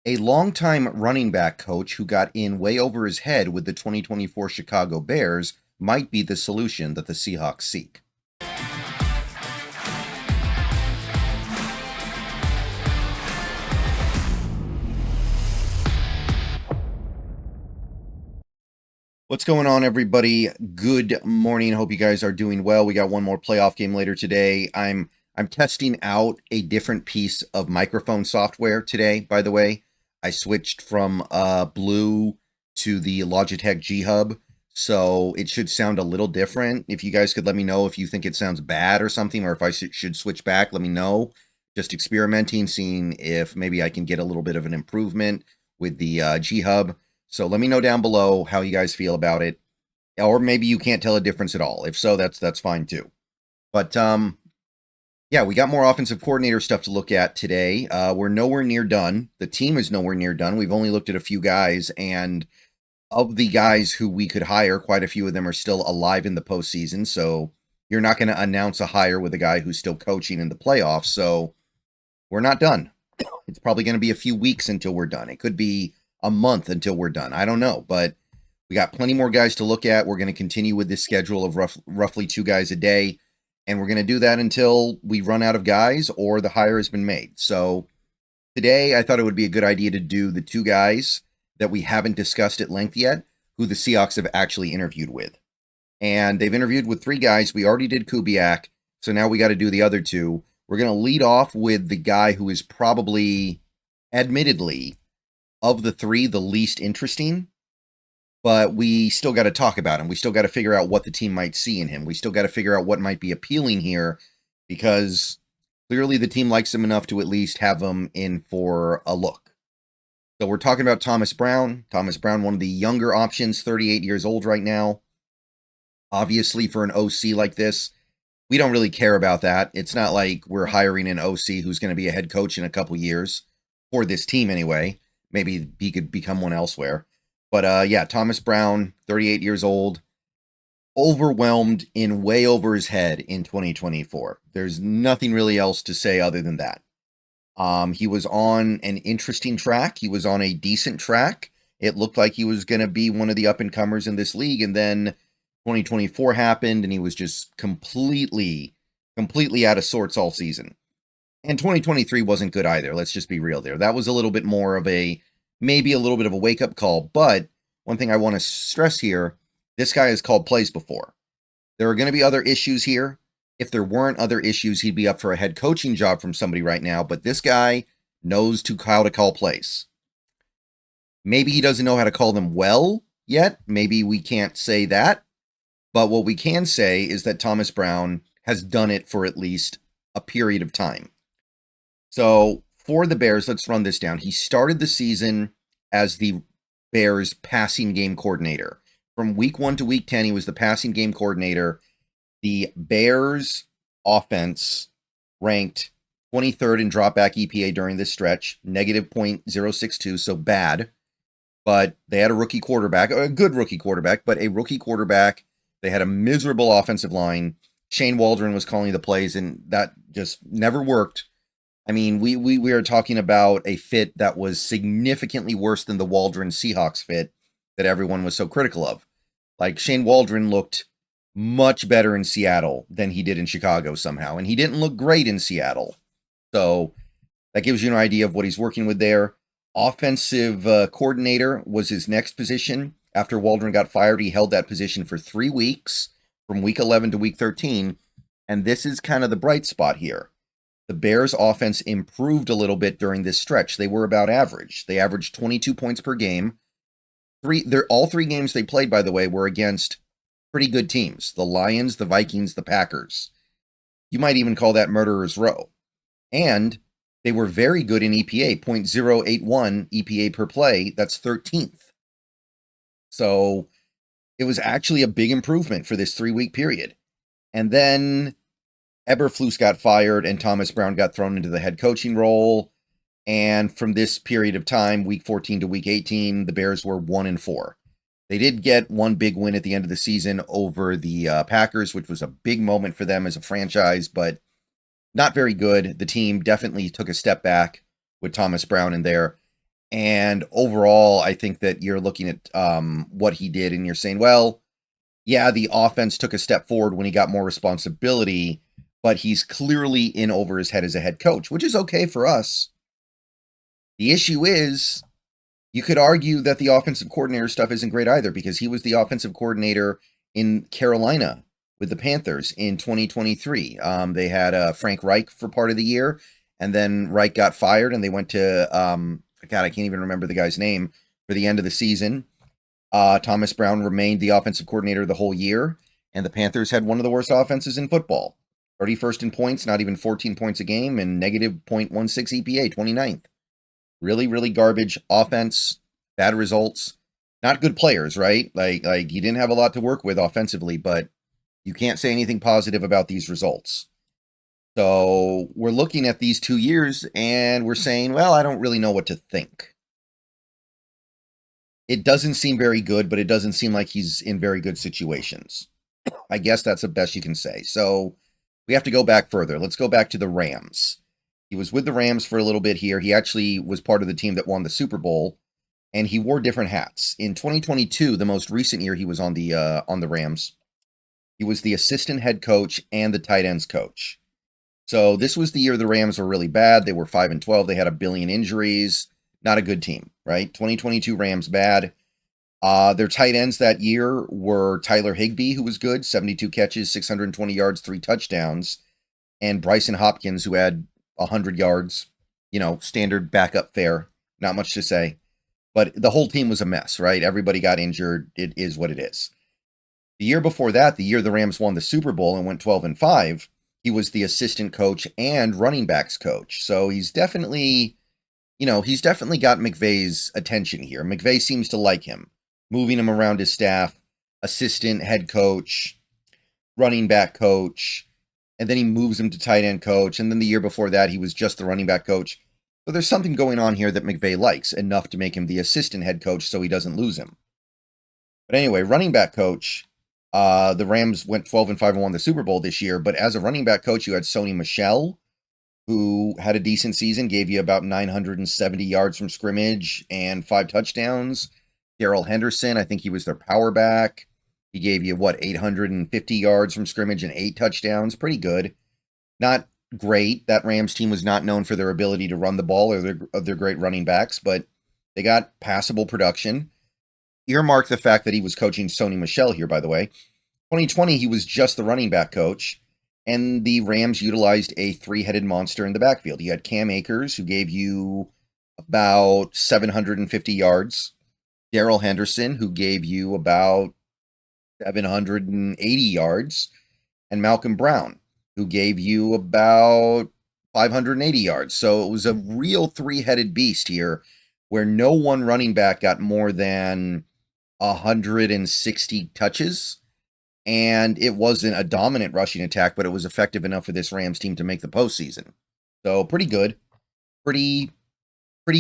A longtime running back coach who got in way over his head with the 2024 Chicago Bears might be the solution that the Seahawks seek. What's going on, everybody? Good morning. Hope you guys are doing well. We got one more playoff game later today. I'm testing out a different piece of microphone software today, by the way. I switched from Blue to the Logitech G Hub, so it should sound a little different. If you guys could let me know if you think it sounds bad or something, or if I should switch back, let me know. Just experimenting, seeing if maybe I can get a little bit of an improvement with the G Hub. So let me know down below how you guys feel about it. Or maybe you can't tell a difference at all. If so, that's fine too. But yeah, we got more offensive coordinator stuff to look at today. We're nowhere near done. The team is nowhere near done. We've only looked at a few guys, and of the guys who we could hire, quite a few of them are still alive in the postseason. So you're not going to announce a hire with a guy who's still coaching in the playoffs. So we're not done. It's probably going to be a few weeks until we're done. It could be a month until we're done. I don't know, but we got plenty more guys to look at. We're going to continue with this schedule of roughly 2 guys a day, and we're going to do that until we run out of guys or the hire has been made. So today I thought it would be a good idea to do the 2 guys that we haven't discussed at length yet, who the Seahawks have actually interviewed with. And they've interviewed with 3 guys. We already did Kubiak, so now we got to do the other 2. We're going to lead off with the guy who is probably, admittedly, of the 3, the least interesting, but we still got to talk about him. We still got to figure out what the team might see in him. We still got to figure out what might be appealing here, because clearly the team likes him enough to at least have him in for a look. So we're talking about Thomas Brown. Thomas Brown, one of the younger options, 38 years old right now. Obviously, for an OC like this, we don't really care about that. It's not like we're hiring an OC who's going to be a head coach in a couple years, for this team anyway. Maybe he could become one elsewhere. But yeah, Thomas Brown, 38 years old, overwhelmed in way over his head in 2024. There's nothing really else to say other than that. He was on an interesting track. He was on a decent track. It looked like he was going to be one of the up-and-comers in this league, and then 2024 happened, and he was just completely out of sorts all season. And 2023 wasn't good either. Let's just be real there. That was a little bit more of maybe a little bit of a wake-up call. But one thing I want to stress here, this guy has called plays before. There are going to be other issues here. If there weren't other issues, he'd be up for a head coaching job from somebody right now. But this guy knows how to call plays. Maybe he doesn't know how to call them well yet. Maybe we can't say that. But what we can say is that Thomas Brown has done it for at least a period of time. So for the Bears, let's run this down. He started the season as the Bears passing game coordinator. From week 1 to week 10, he was the passing game coordinator. The Bears offense ranked 23rd in dropback EPA during this stretch, negative 0.062, so bad. But they had a rookie quarterback, a good rookie quarterback, but a rookie quarterback. They had a miserable offensive line. Shane Waldron was calling the plays, and that just never worked. I mean, we are talking about a fit that was significantly worse than the Waldron Seahawks fit that everyone was so critical of. Like, Shane Waldron looked much better in Seattle than he did in Chicago somehow, and he didn't look great in Seattle. So that gives you an idea of what he's working with there. Offensive coordinator was his next position. After Waldron got fired, he held that position for 3 weeks, from week 11 to week 13, and this is kind of the bright spot here. The Bears' offense improved a little bit during this stretch. They were about average. They averaged 22 points per game. All 3 games they played, by the way, were against pretty good teams. The Lions, the Vikings, the Packers. You might even call that Murderer's Row. And they were very good in EPA, 0.081 EPA per play. That's 13th. So it was actually a big improvement for this 3-week period. And then Eberflus got fired and Thomas Brown got thrown into the head coaching role. And from this period of time, week 14 to week 18, the Bears were 1-4. They did get one big win at the end of the season over the Packers, which was a big moment for them as a franchise, but not very good. The team definitely took a step back with Thomas Brown in there. And overall, I think that you're looking at what he did and you're saying, well, yeah, the offense took a step forward when he got more responsibility, but he's clearly in over his head as a head coach, which is okay for us. The issue is, you could argue that the offensive coordinator stuff isn't great either, because he was the offensive coordinator in Carolina with the Panthers in 2023. They had Frank Reich for part of the year, and then Reich got fired, and they went to, God, I can't even remember the guy's name, for the end of the season. Thomas Brown remained the offensive coordinator the whole year, and the Panthers had one of the worst offenses in football. 31st in points, not even 14 points a game, and negative 0.16 EPA, 29th. Really, really garbage offense, bad results, not good players, right? Like you didn't have a lot to work with offensively, but you can't say anything positive about these results. So we're looking at these 2 years and we're saying, well, I don't really know what to think. It doesn't seem very good, but it doesn't seem like he's in very good situations. I guess that's the best you can say. So we have to go back further. Let's go back to the Rams. He was with the Rams for a little bit here. He actually was part of the team that won the Super Bowl, and he wore different hats. In 2022, the most recent year he was on the Rams, he was the assistant head coach and the tight ends coach. So this was the year the Rams were really bad. They were 5-12. They had a billion injuries. Not a good team, right? 2022 Rams bad. Their tight ends that year were Tyler Higbee, who was good, 72 catches, 620 yards, 3 touchdowns, and Bryson Hopkins, who had 100 yards, standard backup fare, not much to say. But the whole team was a mess, right? Everybody got injured. It is what it is. The year before that, the year the Rams won the Super Bowl and went 12-5, he was the assistant coach and running backs coach. So he's definitely got McVay's attention here. McVay seems to like him, moving him around his staff, assistant head coach, running back coach, and then he moves him to tight end coach. And then the year before that, he was just the running back coach. So there's something going on here that McVay likes, enough to make him the assistant head coach so he doesn't lose him. But anyway, running back coach, the Rams went 12-5 and won the Super Bowl this year. But as a running back coach, you had Sony Michel, who had a decent season, gave you about 970 yards from scrimmage and 5 touchdowns. Darrell Henderson, I think he was their power back. He gave you, 850 yards from scrimmage and 8 touchdowns. Pretty good. Not great. That Rams team was not known for their ability to run the ball or their great running backs, but they got passable production. Earmark the fact that he was coaching Sony Michel here, by the way. 2020, he was just the running back coach, and the Rams utilized a 3-headed monster in the backfield. You had Cam Akers, who gave you about 750 yards. Darrell Henderson, who gave you about 780 yards. And Malcolm Brown, who gave you about 580 yards. So it was a real 3-headed beast here, where no one running back got more than 160 touches. And it wasn't a dominant rushing attack, but it was effective enough for this Rams team to make the postseason. So pretty good. Pretty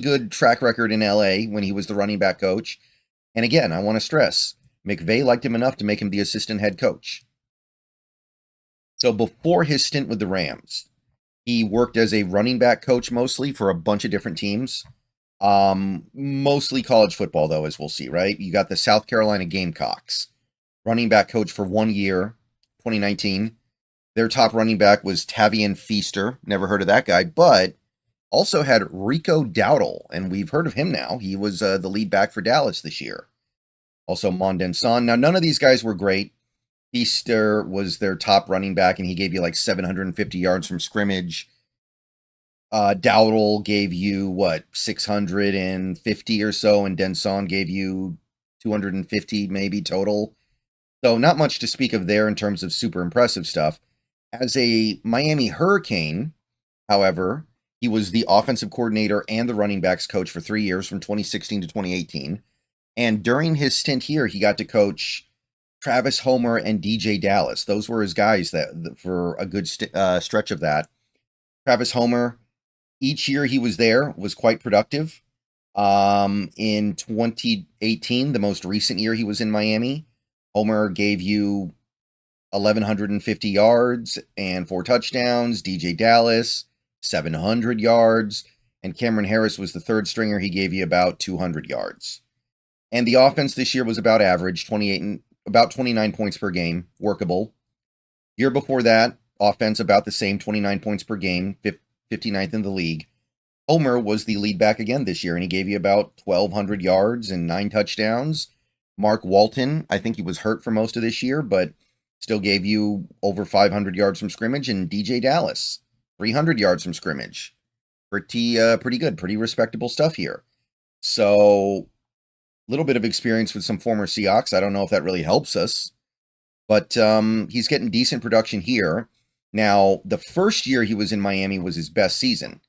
good track record in LA when he was the running back coach. And again, I want to stress, McVay liked him enough to make him the assistant head coach. So before his stint with the Rams, he worked as a running back coach mostly for a bunch of different teams. Mostly college football, though, as we'll see, right? You got the South Carolina Gamecocks. Running back coach for 1 year, 2019. Their top running back was Tavian Feaster. Never heard of that guy, but also had Rico Dowdle, and we've heard of him now. He was the lead back for Dallas this year. Also Monden Son. Now, none of these guys were great. Feaster was their top running back, and he gave you 750 yards from scrimmage. Dowdle gave you, 650 or so, and Denson gave you 250 maybe total. So not much to speak of there in terms of super impressive stuff. As a Miami Hurricane, however, he was the offensive coordinator and the running backs coach for 3 years, from 2016 to 2018. And during his stint here, he got to coach Travis Homer and DJ Dallas. Those were his guys that for a good stretch of that. Travis Homer, each year he was there, was quite productive. In 2018, the most recent year he was in Miami, Homer gave you 1,150 yards and 4 touchdowns. DJ Dallas, 700 yards and Cameron Harris was the third stringer. He gave you about 200 yards. And the offense this year was about average, 28 and about 29 points per game, workable. Year before that, offense about the same, 29 points per game, 59th in the league. Homer was the lead back again this year, and he gave you about 1,200 yards and 9 touchdowns. Mark Walton, I think he was hurt for most of this year, but still gave you over 500 yards from scrimmage. And DJ Dallas, 300 yards from scrimmage. Pretty good, pretty respectable stuff here. So, a little bit of experience with some former Seahawks. I don't know if that really helps us, but he's getting decent production here. Now, the first year he was in Miami was his best season.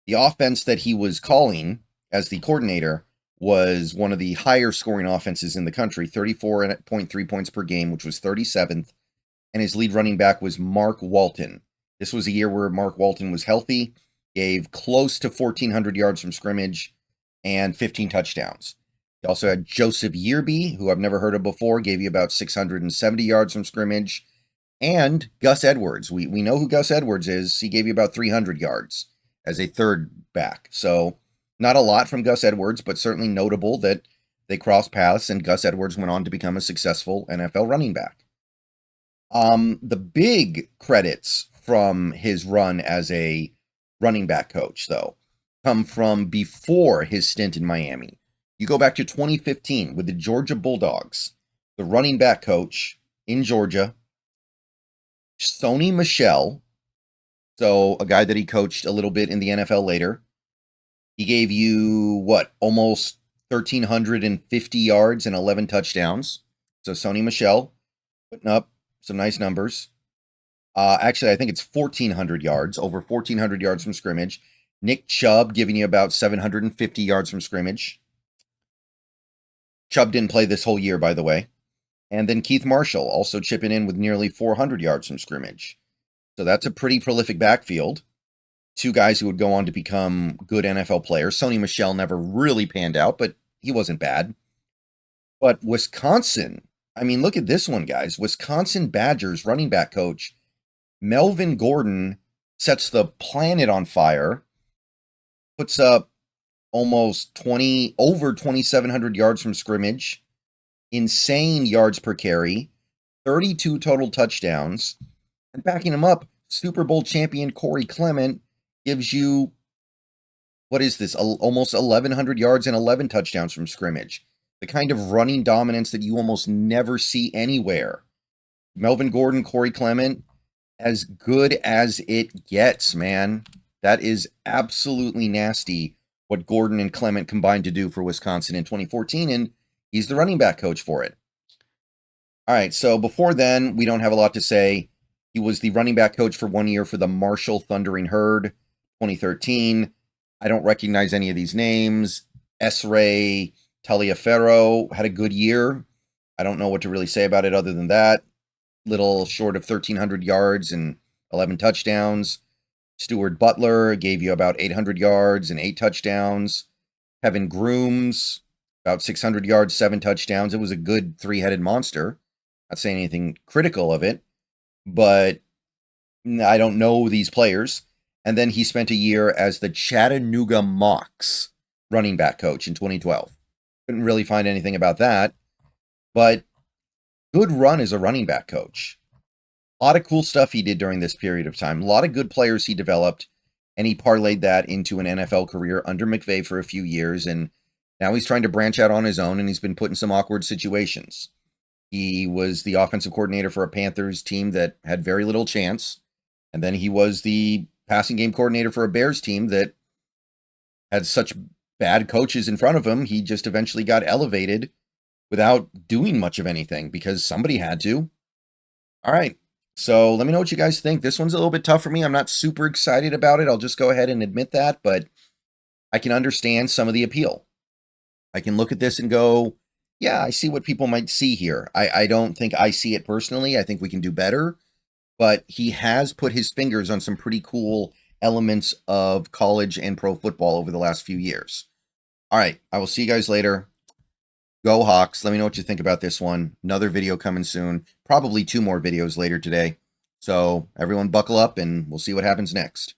The offense that he was calling as the coordinator was one of the higher scoring offenses in the country, 34.3 points per game, which was 37th. And his lead running back was Mark Walton. This was a year where Mark Walton was healthy, gave close to 1,400 yards from scrimmage and 15 touchdowns. He also had Joseph Yearby, who I've never heard of before, gave you about 670 yards from scrimmage. And Gus Edwards. We know who Gus Edwards is. He gave you about 300 yards as a third back. So not a lot from Gus Edwards, but certainly notable that they crossed paths and Gus Edwards went on to become a successful NFL running back. The big credits from his run as a running back coach, though, come from before his stint in Miami. You go back to 2015 with the Georgia Bulldogs, the running back coach in Georgia, Sony Michel, so a guy that he coached a little bit in the NFL later. He gave you, almost 1,350 yards and 11 touchdowns. So Sony Michel putting up some nice numbers. Actually, I think it's 1,400 yards, over 1,400 yards from scrimmage. Nick Chubb giving you about 750 yards from scrimmage. Chubb didn't play this whole year, by the way. And then Keith Marshall also chipping in with nearly 400 yards from scrimmage. So that's a pretty prolific backfield. Two guys who would go on to become good NFL players. Sony Michel never really panned out, but he wasn't bad. But Wisconsin, I mean, look at this one, guys. Wisconsin Badgers running back coach Melvin Gordon sets the planet on fire, puts up almost over 2,700 yards from scrimmage, insane yards per carry, 32 total touchdowns, and backing him up, Super Bowl champion Corey Clement gives you, what is this, almost 1,100 yards and 11 touchdowns from scrimmage. The kind of running dominance that you almost never see anywhere. Melvin Gordon, Corey Clement, as good as it gets, man. That is absolutely nasty what Gordon and Clement combined to do for Wisconsin in 2014, and he's the running back coach for it. All right, so before then, we don't have a lot to say. He was the running back coach for 1 year for the Marshall Thundering Herd, 2013. I don't recognize any of these names. S-Ray Taliaferro had a good year. I don't know what to really say about it other than that. Little short of 1,300 yards and 11 touchdowns. Stuart Butler gave you about 800 yards and 8 touchdowns. Kevin Grooms, about 600 yards, 7 touchdowns. It was a good three-headed monster. Not saying anything critical of it, but I don't know these players. And then he spent a year as the Chattanooga Mocs running back coach in 2012. Couldn't really find anything about that, but good run as a running back coach. A lot of cool stuff he did during this period of time. A lot of good players he developed, and he parlayed that into an NFL career under McVay for a few years, and now he's trying to branch out on his own, and he's been put in some awkward situations. He was the offensive coordinator for a Panthers team that had very little chance, and then he was the passing game coordinator for a Bears team that had such bad coaches in front of him, he just eventually got elevated without doing much of anything because somebody had to. All right. So let me know what you guys think. This one's a little bit tough for me. I'm not super excited about it. I'll just go ahead and admit that, but I can understand some of the appeal. I can look at this and go, yeah, I see what people might see here. I don't think I see it personally. I think we can do better, but he has put his fingers on some pretty cool elements of college and pro football over the last few years. All right. I will see you guys later. Go Hawks. Let me know what you think about this one. Another video coming soon. Probably 2 more videos later today. So everyone buckle up and we'll see what happens next.